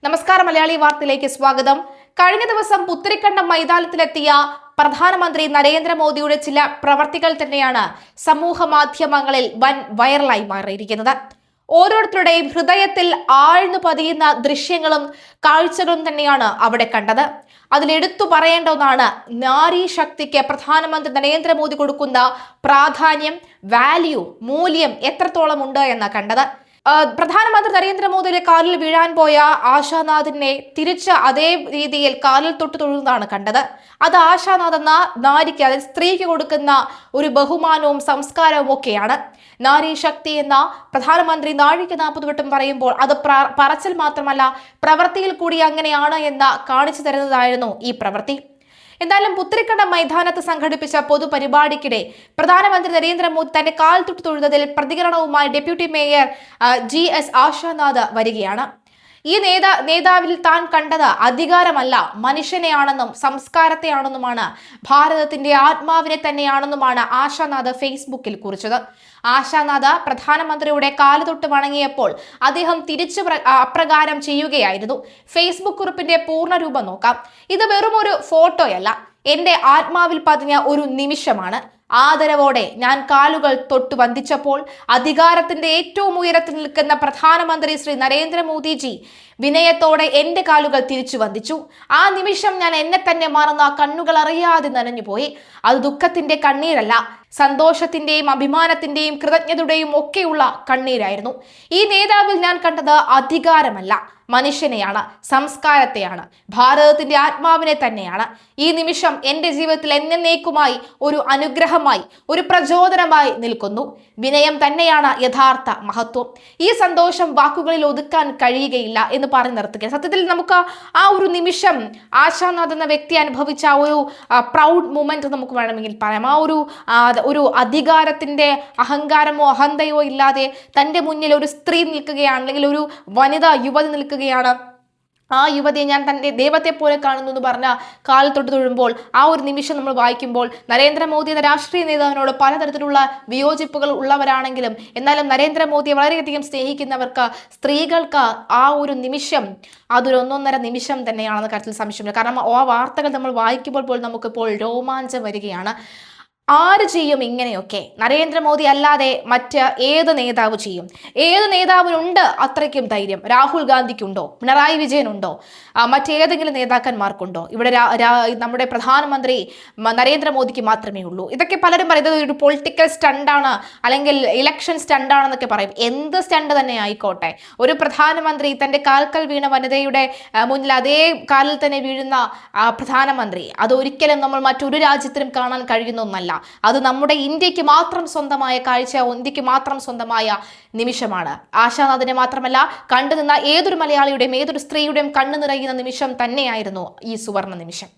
നമസ്കാരം, മലയാളി വാർത്തയിലേക്ക് സ്വാഗതം. കഴിഞ്ഞ ദിവസം പുത്തരിക്കണ്ടം മൈതാനത്തിലെത്തിയ പ്രധാനമന്ത്രി നരേന്ദ്രമോദിയുടെ ചില പ്രവർത്തികൾ തന്നെയാണ് സമൂഹ മാധ്യമങ്ങളിൽ വൻ വൈറലായി മാറിയിരിക്കുന്നത്. ഓരോരുത്തരുടെയും ഹൃദയത്തിൽ ആഴ്ന്നു പതിയുന്ന ദൃശ്യങ്ങളും കാഴ്ചകളും തന്നെയാണ് അവിടെ കണ്ടത്. അതിലെടുത്തു പറയേണ്ട ഒന്നാണ് നാരി ശക്തിക്ക് പ്രധാനമന്ത്രി നരേന്ദ്രമോദി കൊടുക്കുന്ന പ്രാധാന്യം, വാല്യൂ, മൂല്യം എത്രത്തോളം ഉണ്ട് എന്ന് കണ്ടത്. പ്രധാനമന്ത്രി നരേന്ദ്രമോദിയുടെ കാലിൽ വീഴാൻ പോയ ആശാനാഥിനെ തിരിച്ച് അതേ രീതിയിൽ കാലിൽ തൊട്ട് തൊഴുന്നതാണ് കണ്ടത്. അത് ആശാനാഥ് എന്ന നാരിക്ക്, അതായത് സ്ത്രീക്ക് കൊടുക്കുന്ന ഒരു ബഹുമാനവും സംസ്കാരവും ഒക്കെയാണ്. നാരി ശക്തി എന്ന പ്രധാനമന്ത്രി നാഴിക്ക് 40 വട്ടം പറയുമ്പോൾ അത് പറച്ചിൽ മാത്രമല്ല, പ്രവൃത്തിയിൽ കൂടി അങ്ങനെയാണ് എന്ന് കാണിച്ചു തരുന്നതായിരുന്നു ഈ പ്രവൃത്തി. എന്തായാലും പുത്തരിക്കണ്ടം മൈതാനത്ത് സംഘടിപ്പിച്ച പൊതുപരിപാടിക്കിടെ പ്രധാനമന്ത്രി നരേന്ദ്രമോദി തന്റെ കാൽ തൊട്ട് തൊഴുന്നതിൽ പ്രതികരണവുമായി ഡെപ്യൂട്ടി മേയർ GS ആശാനാഥ് വരികയാണ്. ഈ നേതാവിൽ താൻ കണ്ടത് അധികാരമല്ല, മനുഷ്യനെയാണെന്നും സംസ്കാരത്തെയാണെന്നുമാണ്, ഭാരതത്തിന്റെ ആത്മാവിനെ തന്നെയാണെന്നുമാണ് ആശാനാഥ് ഫേസ്ബുക്കിൽ കുറിച്ചത്. ആശാനാഥ് പ്രധാനമന്ത്രിയുടെ കാല് തൊട്ട് വണങ്ങിയപ്പോൾ അദ്ദേഹം തിരിച്ചു അപ്രകാരം ചെയ്യുകയായിരുന്നു. ഫേസ്ബുക്ക് കുറിപ്പിന്റെ പൂർണ്ണരൂപം നോക്കാം. ഇത് വെറും ഒരു ഫോട്ടോയല്ല, എന്റെ ആത്മാവിൽ പതിഞ്ഞ ഒരു നിമിഷമാണ്. ആദരവോടെ ഞാൻ കാലുകൾ തൊട്ട് വന്ദിച്ചപ്പോൾ അധികാരത്തിന്റെ ഏറ്റവും ഉയരത്തിൽ നിൽക്കുന്ന പ്രധാനമന്ത്രി ശ്രീ നരേന്ദ്രമോദിജി വിനയത്തോടെ എന്റെ കാലുകൾ തിരിച്ചു വന്ദിച്ചു. ആ നിമിഷം ഞാൻ എന്നെ തന്നെ മറന്ന കണ്ണുകൾ അറിയാതെ നനഞ്ഞുപോയി. അത് ദുഃഖത്തിന്റെ കണ്ണീരല്ല, സന്തോഷത്തിന്റെയും അഭിമാനത്തിന്റെയും കൃതജ്ഞതയുടെയും ഒക്കെയുള്ള കണ്ണീരായിരുന്നു. ഈ നേതാവിൽ ഞാൻ കണ്ടത് അധികാരമല്ല, മനുഷ്യനെയാണ്, സംസ്കാരത്തെയാണ്, ഭാരതത്തിന്റെ ആത്മാവിനെ തന്നെയാണ്. ഈ നിമിഷം എന്റെ ജീവിതത്തിൽ എന്നേക്കുമായി ഒരു അനുഗ്രഹമായി, ഒരു പ്രചോദനമായി നിൽക്കുന്നു. വിനയം തന്നെയാണ് യഥാർത്ഥ മഹത്വം. ഈ സന്തോഷം വാക്കുകളിൽ ഒതുക്കാൻ കഴിയുകയില്ല എന്ന് പറഞ്ഞു നിർത്തുക. സത്യത്തിൽ നമുക്ക് ആ ഒരു നിമിഷം ആശാനാഥ് എന്ന വ്യക്തി അനുഭവിച്ച ആ ഒരു പ്രൗഡ് മൂമെന്റ് നമുക്ക് വേണമെങ്കിൽ പറയാം. ആ ഒരു അധികാരത്തിന്റെ അഹങ്കാരമോ അഹന്തയോ ഇല്ലാതെ തൻ്റെ മുന്നിൽ ഒരു സ്ത്രീ നിൽക്കുകയാണ്, അല്ലെങ്കിൽ ഒരു വനിത യുവതി നിൽക്കുകയാണ്. ആ യുവതിയെ ഞാൻ തൻ്റെ ദൈവത്തെ പോലെ കാണുന്നു എന്ന് പറഞ്ഞ കാലിൽ തൊട്ട് തൊഴുമ്പോൾ ആ ഒരു നിമിഷം നമ്മൾ വായിക്കുമ്പോൾ, നരേന്ദ്രമോദി എന്ന രാഷ്ട്രീയ നേതാവിനോട് പലതരത്തിലുള്ള വിയോജിപ്പുകൾ ഉള്ളവരാണെങ്കിലും എന്നാലും നരേന്ദ്രമോദിയെ വളരെയധികം സ്നേഹിക്കുന്നവർക്ക്, സ്ത്രീകൾക്ക് ആ ഒരു നിമിഷം അതൊരു ഒന്നൊന്നര നിമിഷം തന്നെയാണെന്ന കാര്യത്തിൽ സംശയമില്ല. കാരണം ആ വാർത്തകൾ നമ്മൾ വായിക്കുമ്പോൾ പോലും നമുക്കിപ്പോൾ രോമാഞ്ചം വരികയാണ്. ആര് ചെയ്യും ഇങ്ങനെയൊക്കെ? നരേന്ദ്രമോദി അല്ലാതെ മറ്റ് ഏത് നേതാവ് ചെയ്യും? ഏത് നേതാവിനുണ്ട് അത്രയ്ക്കും ധൈര്യം? രാഹുൽ ഗാന്ധിക്കുണ്ടോ? പിണറായി വിജയനുണ്ടോ? മറ്റേതെങ്കിലും നേതാക്കന്മാർക്കുണ്ടോ? ഇവിടെ നമ്മുടെ പ്രധാനമന്ത്രി നരേന്ദ്രമോദിക്ക് മാത്രമേ ഉള്ളൂ. ഇതൊക്കെ പലരും പറയുന്നത് ഒരു പൊളിറ്റിക്കൽ സ്റ്റണ്ടാണ്, അല്ലെങ്കിൽ ഇലക്ഷൻ സ്റ്റണ്ടാണെന്നൊക്കെ പറയും. എന്ത് സ്റ്റണ്ട് തന്നെ ആയിക്കോട്ടെ, ഒരു പ്രധാനമന്ത്രി തൻ്റെ കാൽക്കൽ വീണ വനിതയുടെ മുന്നിൽ അതേ കാലിൽ തന്നെ വീഴുന്ന പ്രധാനമന്ത്രി, അതൊരിക്കലും നമ്മൾ മറ്റൊരു രാജ്യത്തിനും കാണാൻ കഴിയുന്ന ഒന്നല്ല. അത് നമ്മുടെ ഇന്ത്യക്ക് മാത്രം സ്വന്തമായ കാഴ്ച, ഇന്ത്യക്ക് മാത്രം സ്വന്തമായ നിമിഷമാണ്. ആശാനാഥിനെ മാത്രമല്ല, കണ്ടുനിന്ന ഏതൊരു മലയാളിയുടെയും ഏതൊരു സ്ത്രീയുടെയും കണ്ണു നിറയുന്ന നിമിഷം തന്നെയായിരുന്നു ഈ സുവർണ നിമിഷം.